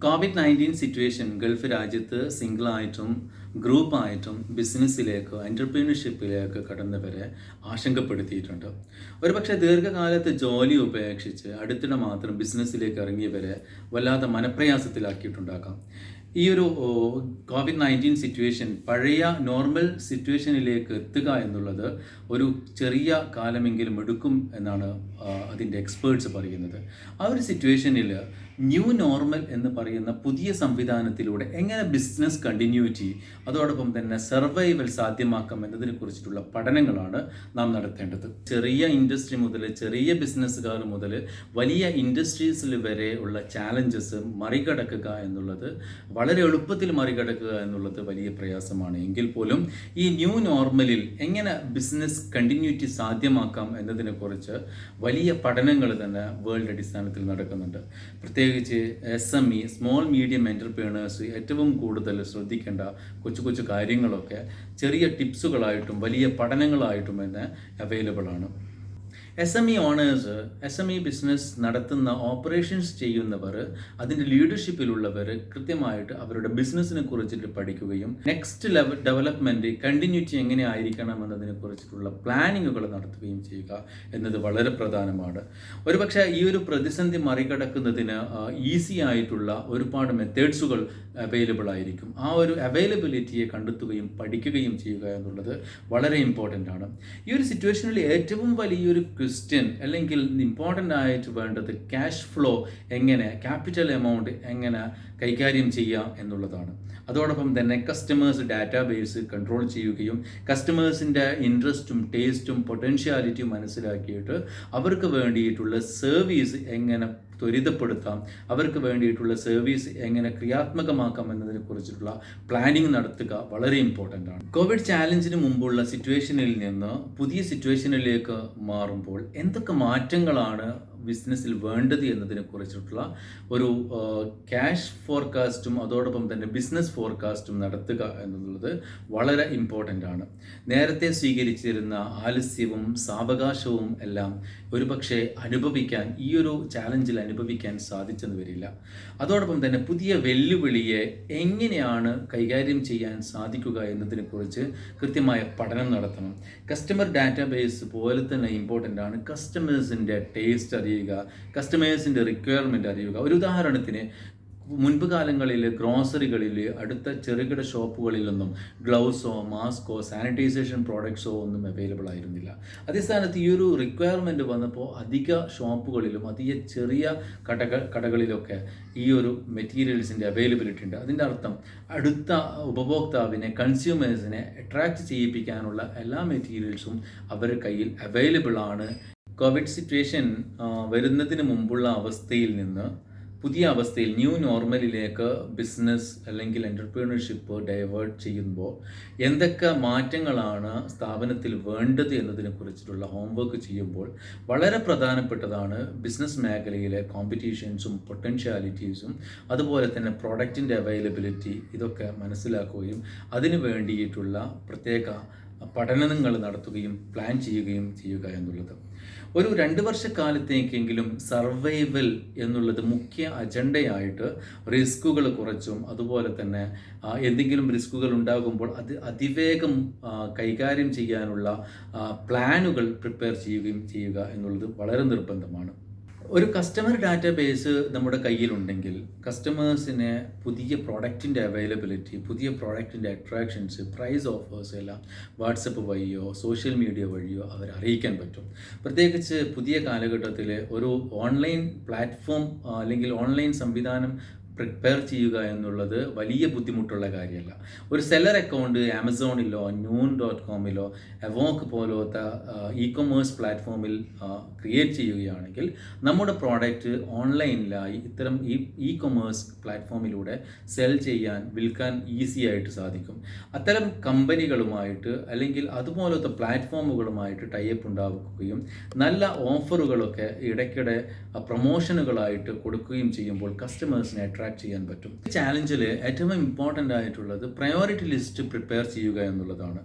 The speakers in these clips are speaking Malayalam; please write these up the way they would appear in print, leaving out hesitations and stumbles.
കോവിഡ്-19 സിറ്റുവേഷൻ ഗൾഫ് രാജ്യത്ത് സിംഗിളായിട്ടും ഗ്രൂപ്പായിട്ടും ബിസിനസ്സിലേക്ക് എൻ്റർപ്രീനർഷിപ്പിലേക്ക് കടന്നവരെ ആശങ്കപ്പെടുത്തിയിട്ടുണ്ട്. ഒരുപക്ഷെ ദീർഘകാലത്ത് ജോലി ഉപേക്ഷിച്ച് അടുത്തിടെ മാത്രം ബിസിനസ്സിലേക്ക് ഇറങ്ങിയവരെ വല്ലാതെ മനപ്രയാസത്തിലാക്കിയിട്ടുണ്ടാകാം. ഈ ഒരു കോവിഡ്-19 സിറ്റുവേഷൻ പഴയ നോർമൽ സിറ്റുവേഷനിലേക്ക് എത്തുക എന്നുള്ളത് ഒരു ചെറിയ കാലമെങ്കിലും എടുക്കും എന്നാണ് അതിൻ്റെ എക്സ്പേർട്സ് പറയുന്നത്. ആ ഒരു സിറ്റുവേഷനിൽ ന്യൂ നോർമൽ എന്ന് പറയുന്ന പുതിയ സംവിധാനത്തിലൂടെ എങ്ങനെ ബിസിനസ് കണ്ടിന്യൂറ്റി അതോടൊപ്പം തന്നെ സർവൈവൽ സാധ്യമാക്കാം എന്നതിനെ കുറിച്ചിട്ടുള്ള പഠനങ്ങളാണ് നാം നടത്തേണ്ടത്. ചെറിയ ഇൻഡസ്ട്രി മുതൽ ചെറിയ ബിസിനസ്സുകാർ മുതൽ വലിയ ഇൻഡസ്ട്രീസിൽ വരെ ഉള്ള ചാലഞ്ചസ് മറികടക്കുക എന്നുള്ളത് വളരെ എളുപ്പത്തിൽ മറികടക്കുക എന്നുള്ളത് വലിയ പ്രയാസമാണ്. എങ്കിൽ പോലും ഈ ന്യൂ നോർമലിൽ എങ്ങനെ ബിസിനസ് കണ്ടിന്യൂറ്റി സാധ്യമാക്കാം എന്നതിനെക്കുറിച്ച് വലിയ പഠനങ്ങൾ തന്നെ വേൾഡ് അടിസ്ഥാനത്തിൽ നടക്കുന്നുണ്ട്. പ്രത്യേകിച്ച് SME സ്മോൾ മീഡിയം എൻ്റർപ്രീനേഴ്സ് ഏറ്റവും കൂടുതൽ ശ്രദ്ധിക്കേണ്ട കൊച്ചു കൊച്ചു കാര്യങ്ങളൊക്കെ ചെറിയ ടിപ്സുകളായിട്ടും വലിയ പഠനങ്ങളായിട്ടും തന്നെ അവൈലബിൾ ആണ്. SME ഓണേഴ്സ്, SME ബിസിനസ് നടത്തുന്ന ഓപ്പറേഷൻസ് ചെയ്യുന്നവർ, അതിൻ്റെ ലീഡർഷിപ്പിലുള്ളവർ കൃത്യമായിട്ട് അവരുടെ ബിസിനസ്സിനെ കുറിച്ചിട്ട് പഠിക്കുകയും നെക്സ്റ്റ് ലെവൽ ഡെവലപ്മെൻറ്റ് കണ്ടിന്യൂറ്റി എങ്ങനെ ആയിരിക്കണം എന്നതിനെ കുറിച്ചിട്ടുള്ള പ്ലാനിങ്ങുകൾ നടത്തുകയും ചെയ്യുക എന്നത് വളരെ പ്രധാനമാണ്. ഒരുപക്ഷെ ഈ ഒരു പ്രതിസന്ധി മറികടക്കുന്നതിന് ഈസി ആയിട്ടുള്ള ഒരുപാട് മെത്തേഡ്സുകൾ അവൈലബിൾ ആയിരിക്കും. ആ ഒരു അവൈലബിലിറ്റിയെ കണ്ടെത്തുകയും പഠിക്കുകയും ചെയ്യുക എന്നുള്ളത് വളരെ ഇമ്പോർട്ടൻ്റ് ആണ്. ഈ ഒരു സിറ്റുവേഷനിൽ ഏറ്റവും വലിയൊരു ക്വസ്റ്റ്യൻ അല്ലെങ്കിൽ ഇമ്പോർട്ടൻ്റ് ആയിട്ട് വേണ്ടത് ക്യാഷ് ഫ്ലോ എങ്ങനെ, ക്യാപിറ്റൽ എമൗണ്ട് എങ്ങനെ കൈകാര്യം ചെയ്യാം എന്നുള്ളതാണ്. അതോടൊപ്പം തന്നെ കസ്റ്റമേഴ്സ് ഡാറ്റാബേസ് കൺട്രോൾ ചെയ്യുകയും കസ്റ്റമേഴ്സിൻ്റെ ഇൻട്രസ്റ്റും ടേസ്റ്റും പൊട്ടൻഷ്യാലിറ്റിയും മനസ്സിലാക്കിയിട്ട് അവർക്ക് വേണ്ടിയിട്ടുള്ള സർവീസ് എങ്ങനെ ത്വരിതപ്പെടുത്താം, അവർക്ക് വേണ്ടിയിട്ടുള്ള സർവീസ് എങ്ങനെ ക്രിയാത്മകമാക്കാം എന്നതിനെ കുറിച്ചിട്ടുള്ള പ്ലാനിങ് നടത്തുക വളരെ ഇമ്പോർട്ടൻ്റ് ആണ്. കോവിഡ് ചാലഞ്ചിന് മുമ്പുള്ള സിറ്റുവേഷനിൽ നിന്ന് പുതിയ സിറ്റുവേഷനിലേക്ക് മാറുമ്പോൾ എന്തൊക്കെ മാറ്റങ്ങളാണ് ബിസിനസ്സിൽ വേണ്ടത് എന്നതിനെ കുറിച്ചിട്ടുള്ള ഒരു ക്യാഷ് ഫോർകാസ്റ്റും അതോടൊപ്പം തന്നെ ബിസിനസ് ഫോർകാസ്റ്റും നടത്തുക എന്നുള്ളത് വളരെ ഇമ്പോർട്ടൻ്റ് ആണ്. നേരത്തെ സ്വീകരിച്ചിരുന്ന ആലസ്യവും സാവകാശവും എല്ലാം ഒരുപക്ഷെ അനുഭവിക്കാൻ ഈ ഒരു ചാലഞ്ചിൽ അനുഭവിക്കാൻ സാധിച്ചെന്ന് വരില്ല. അതോടൊപ്പം തന്നെ പുതിയ വെല്ലുവിളിയെ എങ്ങനെയാണ് കൈകാര്യം ചെയ്യാൻ സാധിക്കുക എന്നതിനെക്കുറിച്ച് കൃത്യമായ പഠനം നടത്തണം. കസ്റ്റമർ ഡാറ്റാബേസ് പോലെ തന്നെ ഇമ്പോർട്ടൻ്റ് ആണ്. കസ്റ്റമേഴ്സിൻ്റെ ടേസ്റ്റ് അറിയുക, കസ്റ്റമേഴ്സിൻ്റെ റിക്വയർമെൻറ്റ് അറിയുക. ഒരു ഉദാഹരണത്തിന് മുൻപ് കാലങ്ങളിൽ ഗ്രോസറികളിൽ അടുത്ത ചെറുകിട ഷോപ്പുകളിലൊന്നും ഗ്ലൗസോ മാസ്കോ സാനിറ്റൈസേഷൻ പ്രോഡക്ട്സോ ഒന്നും അവൈലബിൾ ആയിരുന്നില്ല. അതേ സ്ഥാനത്ത് ഈ ഒരു റിക്വയർമെൻറ്റ് വന്നപ്പോൾ അധിക ഷോപ്പുകളിലും അധിക ചെറിയ കടകളിലൊക്കെ ഈ ഒരു മെറ്റീരിയൽസിൻ്റെ അവൈലബിലിറ്റി ഉണ്ട്. അതിൻ്റെ അർത്ഥം അടുത്ത ഉപഭോക്താവിനെ, കൺസ്യൂമേഴ്സിനെ അട്രാക്റ്റ് ചെയ്യിപ്പിക്കാനുള്ള എല്ലാ മെറ്റീരിയൽസും അവരുടെ കയ്യിൽ അവൈലബിൾ ആണ്. കോവിഡ് സിറ്റുവേഷൻ വരുന്നതിന് മുമ്പുള്ള അവസ്ഥയിൽ നിന്ന് പുതിയ അവസ്ഥയിൽ ന്യൂ നോർമലിലേക്ക് ബിസിനസ് അല്ലെങ്കിൽ എൻ്റർപ്രീനർഷിപ്പ് ഡൈവേർട്ട് ചെയ്യുമ്പോൾ എന്തൊക്കെ മാറ്റങ്ങളാണ് സ്ഥാപനത്തിൽ വേണ്ടത് എന്നതിനെ കുറിച്ചിട്ടുള്ള ഹോംവർക്ക് ചെയ്യുമ്പോൾ വളരെ പ്രധാനപ്പെട്ടതാണ് ബിസിനസ് മേഖലയിലെ കോമ്പറ്റീഷൻസും പൊട്ടൻഷ്യാലിറ്റീസും അതുപോലെ തന്നെ പ്രോഡക്റ്റിൻ്റെ അവൈലബിലിറ്റി ഇതൊക്കെ മനസ്സിലാക്കുകയും അതിനു വേണ്ടിയിട്ടുള്ള പ്രത്യേക പഠനങ്ങൾ നടത്തുകയും പ്ലാൻ ചെയ്യുക എന്നുള്ളത്. ഒരു 2 വർഷക്കാലത്തേക്കെങ്കിലും സർവൈവൽ എന്നുള്ളത് മുഖ്യ അജണ്ടയായിട്ട് റിസ്കുകൾ കുറച്ചും അതുപോലെ തന്നെ എന്തെങ്കിലും റിസ്കുകൾ ഉണ്ടാകുമ്പോൾ അത് അതിവേഗം കൈകാര്യം ചെയ്യാനുള്ള പ്ലാനുകൾ പ്രിപ്പയർ ചെയ്യുക എന്നുള്ളത് വളരെ നിർബന്ധമാണ്. ഒരു കസ്റ്റമർ ഡാറ്റാബേസ് നമ്മുടെ കയ്യിലുണ്ടെങ്കിൽ കസ്റ്റമേഴ്സിനെ പുതിയ പ്രോഡക്റ്റിൻ്റെ അവൈലബിലിറ്റി, പുതിയ പ്രോഡക്റ്റിൻ്റെ അട്രാക്ഷൻസ്, പ്രൈസ് ഓഫേഴ്സ് എല്ലാം വാട്സപ്പ് വഴിയോ സോഷ്യൽ മീഡിയ വഴിയോ അവരെ അറിയിക്കാൻ പറ്റും. പ്രത്യേകിച്ച് പുതിയ കാലഘട്ടത്തിൽ ഒരു ഓൺലൈൻ പ്ലാറ്റ്ഫോം അല്ലെങ്കിൽ ഓൺലൈൻ സംവിധാനം പ്രിപ്പയർ ചെയ്യുക എന്നുള്ളത് വലിയ ബുദ്ധിമുട്ടുള്ള കാര്യമല്ല. ഒരു സെല്ലർ അക്കൗണ്ട് ആമസോണിലോ noon.com അവോക്ക് പോലത്തെ ഇ-കൊമേഴ്സ് പ്ലാറ്റ്ഫോമിൽ ക്രിയേറ്റ് ചെയ്യുകയാണെങ്കിൽ നമ്മുടെ പ്രോഡക്റ്റ് ഓൺലൈനിലായി ഇത്തരം ഇ-കൊമേഴ്സ് പ്ലാറ്റ്ഫോമിലൂടെ സെൽ ചെയ്യാൻ, വിൽക്കാൻ ഈസി ആയിട്ട് സാധിക്കും. അത്തരം കമ്പനികളുമായിട്ട് അല്ലെങ്കിൽ അതുപോലത്തെ പ്ലാറ്റ്ഫോമുകളുമായിട്ട് ടൈപ്പ് ഉണ്ടാക്കുകയും നല്ല ഓഫറുകളൊക്കെ ഇടയ്ക്കിടെ പ്രൊമോഷനുകളായിട്ട് കൊടുക്കുകയും ചെയ്യുമ്പോൾ കസ്റ്റമേഴ്സിനെ അട്രാക്ട് ചെയ്യാൻ പറ്റും. ഈ ചാലഞ്ചിൽ ഏറ്റവും ഇമ്പോർട്ടൻ്റ് ആയിട്ടുള്ളത് പ്രയോറിറ്റി ലിസ്റ്റ് പ്രിപ്പയർ ചെയ്യുക എന്നുള്ളതാണ്.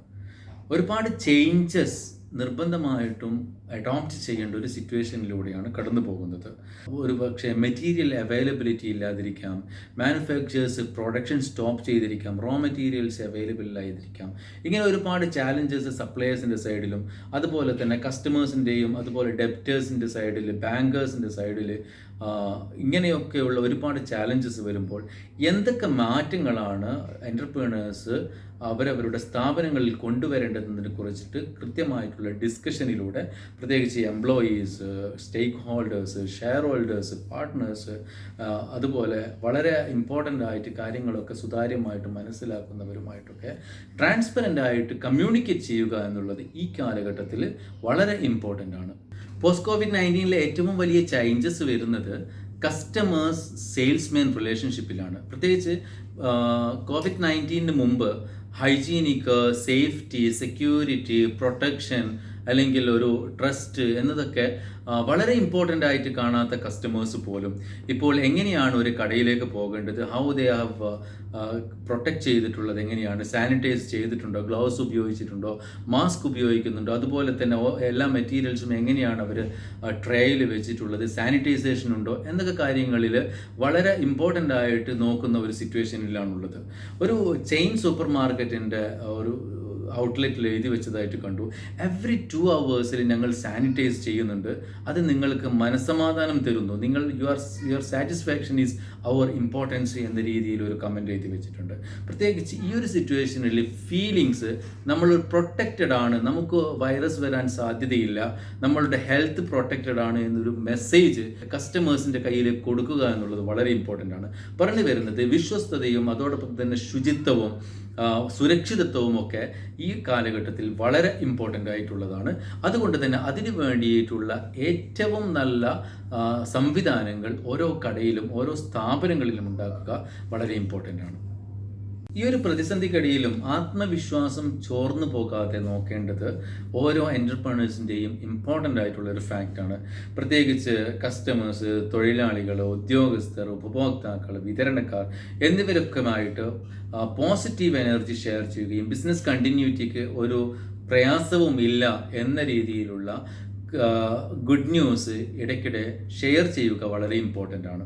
ഒരുപാട് ചേഞ്ചസ് നിർബന്ധമായിട്ടും അഡോപ്റ്റ് ചെയ്യേണ്ട ഒരു സിറ്റുവേഷനിലൂടെയാണ് കടന്നു പോകുന്നത്. ഒരു പക്ഷേ മെറ്റീരിയൽ അവൈലബിലിറ്റി ഇല്ലാതിരിക്കാം, മാനുഫാക്ചേഴ്സ് പ്രൊഡക്ഷൻ സ്റ്റോപ്പ് ചെയ്തിരിക്കാം, റോ മെറ്റീരിയൽസ് അവൈലബിൾ ആയിരിക്കാം. ഇങ്ങനെ ഒരുപാട് ചാലഞ്ചസ് സപ്ലയേഴ്സിൻ്റെ സൈഡിലും അതുപോലെ തന്നെ കസ്റ്റമേഴ്സിൻ്റെയും അതുപോലെ ഡെപ്റ്റേഴ്സിൻ്റെ സൈഡിൽ, ബാങ്കേഴ്സിൻ്റെ സൈഡിൽ ഇങ്ങനെയൊക്കെയുള്ള ഒരുപാട് ചാലഞ്ചസ് വരുമ്പോൾ എന്തൊക്കെ മാറ്റങ്ങളാണ് എൻ്റർപ്രണേഴ്സ് അവരവരുടെ സ്ഥാപനങ്ങളിൽ കൊണ്ടുവരേണ്ടതിനെ കുറിച്ചിട്ട് കൃത്യമായിട്ടുള്ള ഡിസ്കഷനിലൂടെ പ്രത്യേകിച്ച് എംപ്ലോയീസ്, സ്റ്റേക്ക് ഹോൾഡേഴ്സ്, ഷെയർ ഹോൾഡേഴ്സ്, പാർട്ട്നേഴ്സ്, അതുപോലെ വളരെ ഇമ്പോർട്ടൻ്റ് ആയിട്ട് കാര്യങ്ങളൊക്കെ സുതാര്യമായിട്ട് മനസ്സിലാക്കുന്നവരുമായിട്ടൊക്കെ ട്രാൻസ്പെറൻ്റ് ആയിട്ട് കമ്മ്യൂണിക്കേറ്റ് ചെയ്യുക എന്നുള്ളത് ഈ കാലഘട്ടത്തിൽ വളരെ ഇമ്പോർട്ടൻ്റ് ആണ്. പോസ്റ്റ് COVID-19 ഏറ്റവും വലിയ ചേഞ്ചസ് വരുന്നത് കസ്റ്റമേഴ്സ് സെയിൽസ്മാൻ റിലേഷൻഷിപ്പിലാണ്. പ്രത്യേകിച്ച് COVID-19 മുമ്പ് ഹൈജീനിക്, സേഫ്റ്റി, സെക്യൂരിറ്റി, പ്രൊട്ടക്ഷൻ അല്ലെങ്കിൽ ഒരു ട്രസ്റ്റ് എന്നതൊക്കെ വളരെ ഇമ്പോർട്ടൻ്റ് ആയിട്ട് കാണാത്ത കസ്റ്റമേഴ്സ് പോലും ഇപ്പോൾ എങ്ങനെയാണ് ഒരു കടയിലേക്ക് പോകേണ്ടത്, ഹൗ ദേ ഹാവ് പ്രൊട്ടക്റ്റ് ചെയ്തിട്ടുള്ളത്, എങ്ങനെയാണ് സാനിറ്റൈസ് ചെയ്തിട്ടുണ്ടോ, ഗ്ലൗസ് ഉപയോഗിച്ചിട്ടുണ്ടോ, മാസ്ക് ഉപയോഗിക്കുന്നുണ്ടോ, അതുപോലെ തന്നെ എല്ലാ മെറ്റീരിയൽസും എങ്ങനെയാണ് അവർ ട്രേയിൽ വെച്ചിട്ടുള്ളത്, സാനിറ്റൈസേഷൻ ഉണ്ടോ എന്നൊക്കെ കാര്യങ്ങളിൽ വളരെ ഇമ്പോർട്ടൻ്റ് ആയിട്ട് നോക്കുന്ന ഒരു സിറ്റുവേഷനിലാണുള്ളത്. ഒരു ചെയിൻ സൂപ്പർ മാർക്കറ്റിൻ്റെ ഒരു ഔട്ട്ലെറ്റിൽ എഴുതി വെച്ചതായിട്ട് കണ്ടു, എവറി 2 hours ഞങ്ങൾ സാനിറ്റൈസ് ചെയ്യുന്നുണ്ട്, അത് നിങ്ങൾക്ക് മനസ്സമാധാനം തരുന്നു, your satisfaction is our importance എന്ന രീതിയിൽ ഒരു കമൻറ്റ് എഴുതി വെച്ചിട്ടുണ്ട്. പ്രത്യേകിച്ച് ഈ ഒരു സിറ്റുവേഷനിൽ ഫീലിങ്സ് നമ്മൾ പ്രൊട്ടക്റ്റഡ് ആണ്, നമുക്ക് വൈറസ് വരാൻ സാധ്യതയില്ല, നമ്മളുടെ ഹെൽത്ത് പ്രൊട്ടക്റ്റഡ് ആണ് എന്നൊരു മെസ്സേജ് കസ്റ്റമേഴ്സിൻ്റെ കയ്യിലേക്ക് കൊടുക്കുക എന്നുള്ളത് വളരെ ഇമ്പോർട്ടൻ്റ് ആണ്. പറഞ്ഞു വരുന്നത് വിശ്വസ്തതയും അതോടൊപ്പം തന്നെ ശുചിത്വവും സുരക്ഷിതത്വവും ഒക്കെ ഈ കാലഘട്ടത്തിൽ വളരെ ഇമ്പോർട്ടൻ്റ് ആയിട്ടുള്ളതാണ്. അതുകൊണ്ട് തന്നെ അതിനു വേണ്ടിയിട്ടുള്ള ഏറ്റവും നല്ല സംവിധാനങ്ങൾ ഓരോ കടയിലും ഓരോ സ്ഥാപനങ്ങളിലും ഉണ്ടാക്കുക വളരെ ഇമ്പോർട്ടൻ്റ് ആണ്. ഈ ഒരു പ്രതിസന്ധിക്കിടയിലും ആത്മവിശ്വാസം ചോർന്നു പോകാതെ നോക്കേണ്ടത് ഓരോ എൻ്റർപ്രണേഴ്സിൻ്റെയും ഇമ്പോർട്ടൻ്റ് ആയിട്ടുള്ള ഒരു ഫാക്റ്റാണ്. പ്രത്യേകിച്ച് കസ്റ്റമേഴ്സ്, തൊഴിലാളികൾ, ഉദ്യോഗസ്ഥർ, ഉപഭോക്താക്കൾ, വിതരണക്കാർ എന്നിവരൊക്കെയുമായിട്ട് പോസിറ്റീവ് എനർജി ഷെയർ ചെയ്യുകയും ബിസിനസ് കണ്ടിന്യൂറ്റിക്ക് ഒരു പ്രയാസവും ഇല്ല എന്ന രീതിയിലുള്ള ഗുഡ് ന്യൂസ് ഇടയ്ക്കിടെ ഷെയർ ചെയ്യുക വളരെ ഇമ്പോർട്ടൻ്റ് ആണ്.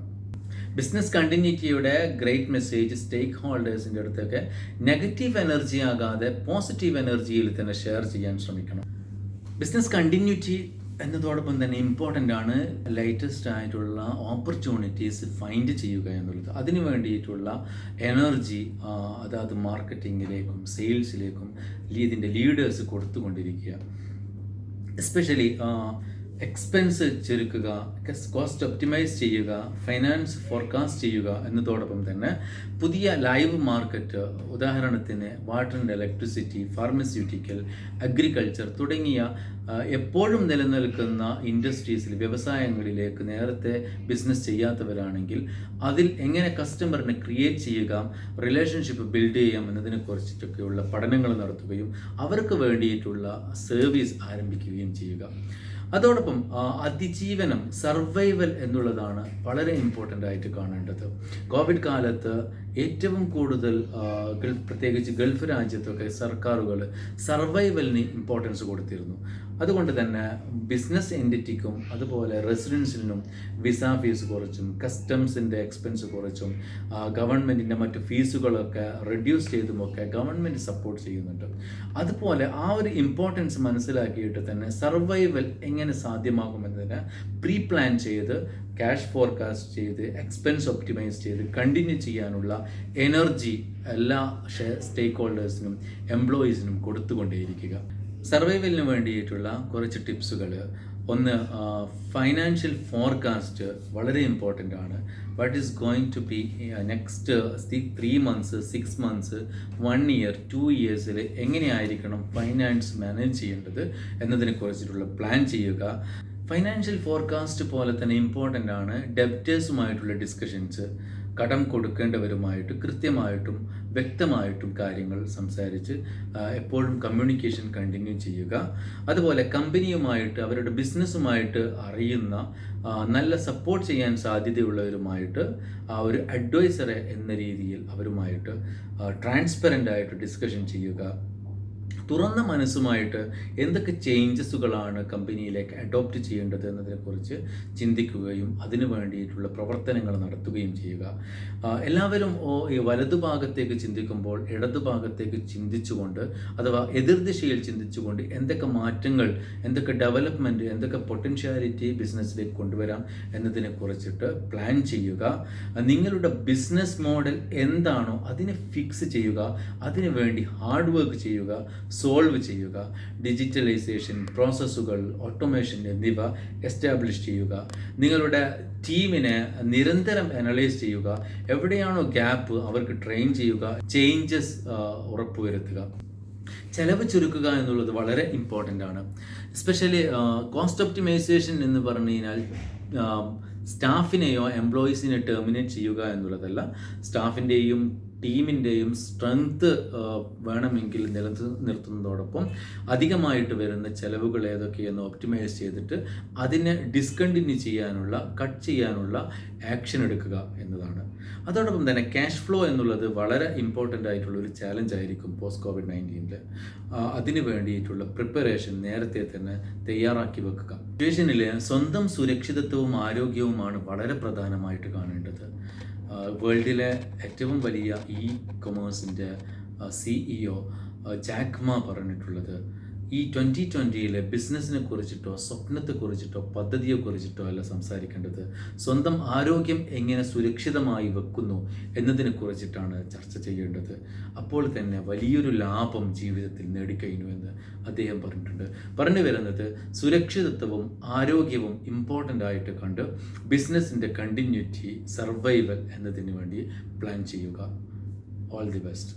ബിസിനസ് കണ്ടിന്യൂറ്റിയുടെ ഗ്രേറ്റ് മെസ്സേജ് സ്റ്റേക്ക് ഹോൾഡേഴ്സിൻ്റെ അടുത്തൊക്കെ നെഗറ്റീവ് എനർജി ആകാതെ പോസിറ്റീവ് എനർജിയിൽ തന്നെ ഷെയർ ചെയ്യാൻ ശ്രമിക്കണം. ബിസിനസ് കണ്ടിന്യൂറ്റി എന്നതോടൊപ്പം തന്നെ ഇമ്പോർട്ടൻ്റ് ആണ് ലേറ്റസ്റ്റ് ആയിട്ടുള്ള ഓപ്പർച്യൂണിറ്റീസ് ഫൈൻഡ് ചെയ്യുക എന്നുള്ളത്. അതിന് വേണ്ടിയിട്ടുള്ള എനർജി അതായത് മാർക്കറ്റിങ്ങിലേക്കും സെയിൽസിലേക്കും ഇതിൻ്റെ ലീഡേഴ്സ് കൊടുത്തുകൊണ്ടിരിക്കുക. എസ്പെഷ്യലി എക്സ്പെൻസ് ചുരുക്കുക, കോസ്റ്റ് ഒപ്റ്റിമൈസ് ചെയ്യുക, ഫൈനാൻസ് ഫോർകാസ്റ്റ് ചെയ്യുക എന്നതോടൊപ്പം തന്നെ പുതിയ ലൈവ് മാർക്കറ്റ്, ഉദാഹരണത്തിന് water and electricity, pharmaceutical, agriculture തുടങ്ങിയ എപ്പോഴും നിലനിൽക്കുന്ന ഇൻഡസ്ട്രീസിൽ, വ്യവസായങ്ങളിലേക്ക് നേരത്തെ ബിസിനസ് ചെയ്യാത്തവരാണെങ്കിൽ അതിൽ എങ്ങനെ കസ്റ്റമറിനെ ക്രിയേറ്റ് ചെയ്യുക, റിലേഷൻഷിപ്പ് ബിൽഡ് ചെയ്യാം എന്നതിനെ കുറിച്ചിട്ടൊക്കെയുള്ള പഠനങ്ങൾ നടത്തുകയും അവർക്ക് വേണ്ടിയിട്ടുള്ള സർവീസ് ആരംഭിക്കുകയും ചെയ്യുക. അതോടൊപ്പം അതിജീവനം, സർവൈവൽ എന്നുള്ളതാണ് വളരെ ഇമ്പോർട്ടൻ്റ് ആയിട്ട് കാണേണ്ടത്. കോവിഡ് കാലത്ത് ഏറ്റവും കൂടുതൽ പ്രത്യേകിച്ച് ഗൾഫ് രാജ്യത്തൊക്കെ സർക്കാരുകൾ സർവൈവലിന് ഇമ്പോർട്ടൻസ് കൊടുത്തിരുന്നു. അതുകൊണ്ട് തന്നെ ബിസിനസ് എൻറ്റിറ്റിക്കും അതുപോലെ റെസിഡൻസിനും വിസ ഫീസ് കുറച്ചും കസ്റ്റംസിൻ്റെ എക്സ്പെൻസ് കുറച്ചും ഗവൺമെൻറ്റിൻ്റെ മറ്റ് ഫീസുകളൊക്കെ റെഡ്യൂസ് ചെയ്തുമൊക്കെ ഗവൺമെൻറ് സപ്പോർട്ട് ചെയ്യുന്നുണ്ട്. അതുപോലെ ആ ഒരു ഇമ്പോർട്ടൻസ് മനസ്സിലാക്കിയിട്ട് തന്നെ സർവൈവൽ എങ്ങനെ സാധ്യമാകുമെന്നതിന് പ്രീ പ്ലാൻ ചെയ്ത് ക്യാഷ് ഫോർകാസ്റ്റ് ചെയ്ത് എക്സ്പെൻസ് ഒപ്റ്റിമൈസ് ചെയ്ത് കണ്ടിന്യൂ ചെയ്യാനുള്ള എനർജി എല്ലാ സ്റ്റേക്ക് ഹോൾഡേഴ്സിനും എംപ്ലോയീസിനും കൊടുത്തുകൊണ്ടേയിരിക്കുക. സർവൈവലിന് വേണ്ടിയിട്ടുള്ള കുറച്ച് ടിപ്സുകൾ. ഒന്ന്, ഫൈനാൻഷ്യൽ ഫോർകാസ്റ്റ് വളരെ ഇമ്പോർട്ടൻ്റ് ആണ്. What is going to be next 3 months, 6 months, 1 year, 2 years എങ്ങനെയായിരിക്കണം ഫൈനാൻസ് മാനേജ് ചെയ്യേണ്ടത് എന്നതിനെ കുറിച്ചിട്ടുള്ള പ്ലാൻ ചെയ്യുക. ഫൈനാൻഷ്യൽ ഫോർകാസ്റ്റ് പോലെ തന്നെ ഇമ്പോർട്ടൻ്റ് ആണ് ഡെപ്റ്റേഴ്സുമായിട്ടുള്ള ഡിസ്കഷൻസ്. കടം കൊടുക്കേണ്ടവരുമായിട്ട് കൃത്യമായിട്ടും വ്യക്തമായിട്ടും കാര്യങ്ങൾ സംസാരിച്ച് എപ്പോഴും കമ്മ്യൂണിക്കേഷൻ കണ്ടിന്യൂ ചെയ്യുക. അതുപോലെ കമ്പനിയുമായിട്ട് അവരുടെ ബിസിനസ്സുമായിട്ട് അറിയുന്ന നല്ല സപ്പോർട്ട് ചെയ്യാൻ സാധ്യതയുള്ളവരുമായിട്ട് ഒരു അഡ്വൈസറെ എന്ന രീതിയിൽ അവരുമായിട്ട് ട്രാൻസ്പെറൻ്റ് ആയിട്ട് ഡിസ്കഷൻ ചെയ്യുക. തുറന്ന മനസ്സുമായിട്ട് എന്തൊക്കെ ചേഞ്ചസുകളാണ് കമ്പനിയിലേക്ക് അഡോപ്റ്റ് ചെയ്യേണ്ടത് എന്നതിനെക്കുറിച്ച് ചിന്തിക്കുകയും അതിനു വേണ്ടിയിട്ടുള്ള പ്രവർത്തനങ്ങൾ നടത്തുകയും ചെയ്യുക. എല്ലാവരും ഈ വലതുഭാഗത്തേക്ക് ചിന്തിക്കുമ്പോൾ ഇടതുഭാഗത്തേക്ക് ചിന്തിച്ചുകൊണ്ട്, അഥവാ എതിർദിശയിൽ ചിന്തിച്ചുകൊണ്ട് എന്തൊക്കെ മാറ്റങ്ങൾ, എന്തൊക്കെ ഡെവലപ്മെൻറ്റ്, എന്തൊക്കെ പൊട്ടൻഷ്യാലിറ്റി ബിസിനസ്സിലേക്ക് കൊണ്ടുവരാം എന്നതിനെ കുറിച്ചിട്ട് പ്ലാൻ ചെയ്യുക. നിങ്ങളുടെ ബിസിനസ് മോഡൽ എന്താണോ അതിനെ ഫിക്സ് ചെയ്യുക, അതിനു വേണ്ടി ഹാർഡ് വർക്ക് ചെയ്യുക, സോൾവ് ചെയ്യുക. ഡിജിറ്റലൈസേഷൻ, പ്രോസസ്സുകൾ, ഓട്ടോമേഷൻ എന്നിവ എസ്റ്റാബ്ലിഷ് ചെയ്യുക. നിങ്ങളുടെ ടീമിനെ നിരന്തരം അനലൈസ് ചെയ്യുക. എവിടെയാണോ ഗ്യാപ്പ് അവർക്ക് ട്രെയിൻ ചെയ്യുക. ചേഞ്ചസ് ഉറപ്പുവരുത്തുക. ചെലവ് ചുരുക്കുക എന്നുള്ളത് വളരെ ഇമ്പോർട്ടൻ്റ് ആണ്. എസ്പെഷ്യലി കോസ്റ്റ് ഒപ്റ്റിമൈസേഷൻ എന്ന് പറഞ്ഞു കഴിഞ്ഞാൽ സ്റ്റാഫിനെയോ എംപ്ലോയീസിനെ ടെർമിനേറ്റ് ചെയ്യുക എന്നുള്ളതല്ല. സ്റ്റാഫിൻ്റെയും ടീമിൻ്റെയും സ്ട്രെങ്ത് വേണമെങ്കിൽ നിർത്തുന്നതോടൊപ്പം അധികമായിട്ട് വരുന്ന ചിലവുകൾ ഏതൊക്കെയെന്ന് ഒപ്റ്റിമൈസ് ചെയ്തിട്ട് അതിനെ ഡിസ്കണ്ടിന്യൂ ചെയ്യാനുള്ള, കട്ട് ചെയ്യാനുള്ള ആക്ഷൻ എടുക്കുക എന്നതാണ്. അതോടൊപ്പം തന്നെ ക്യാഷ് ഫ്ലോ എന്നുള്ളത് വളരെ ഇമ്പോർട്ടൻ്റ് ആയിട്ടുള്ള ഒരു ചാലഞ്ച് ആയിരിക്കും പോസ്റ്റ് കോവിഡ്-19. അതിന് വേണ്ടിയിട്ടുള്ള പ്രിപ്പറേഷൻ നേരത്തെ തന്നെ തയ്യാറാക്കി വെക്കുക. സിറ്റുവേഷനിൽ സ്വന്തം സുരക്ഷിതത്വവും ആരോഗ്യവുമാണ് വളരെ പ്രധാനമായിട്ട് കാണേണ്ടത്. വേൾഡിലെ ഏറ്റവും വലിയ കൊമേഴ്സിൻ്റെ CEO ജാക്ക് മാ പറഞ്ഞിട്ടുള്ളത്, ഈ 2020 ബിസിനസ്സിനെ കുറിച്ചിട്ടോ സ്വപ്നത്തെക്കുറിച്ചിട്ടോ പദ്ധതിയെക്കുറിച്ചിട്ടോ അല്ല സംസാരിക്കേണ്ടത്, സ്വന്തം ആരോഗ്യം എങ്ങനെ സുരക്ഷിതമായി വെക്കുന്നു എന്നതിനെ കുറിച്ചിട്ടാണ് ചർച്ച ചെയ്യേണ്ടത്. അപ്പോൾ തന്നെ വലിയൊരു ലാഭം ജീവിതത്തിൽ നേടിക്കഴിഞ്ഞുവെന്ന് അദ്ദേഹം പറഞ്ഞിട്ടുണ്ട്. പറഞ്ഞു വരുന്നത് സുരക്ഷിതത്വവും ആരോഗ്യവും ഇമ്പോർട്ടൻ്റ് ആയിട്ട് കണ്ട് ബിസിനസ്സിൻ്റെ കണ്ടിന്യൂറ്റി, സർവൈവൽ എന്നതിന് വേണ്ടി പ്ലാൻ ചെയ്യുക. All the best.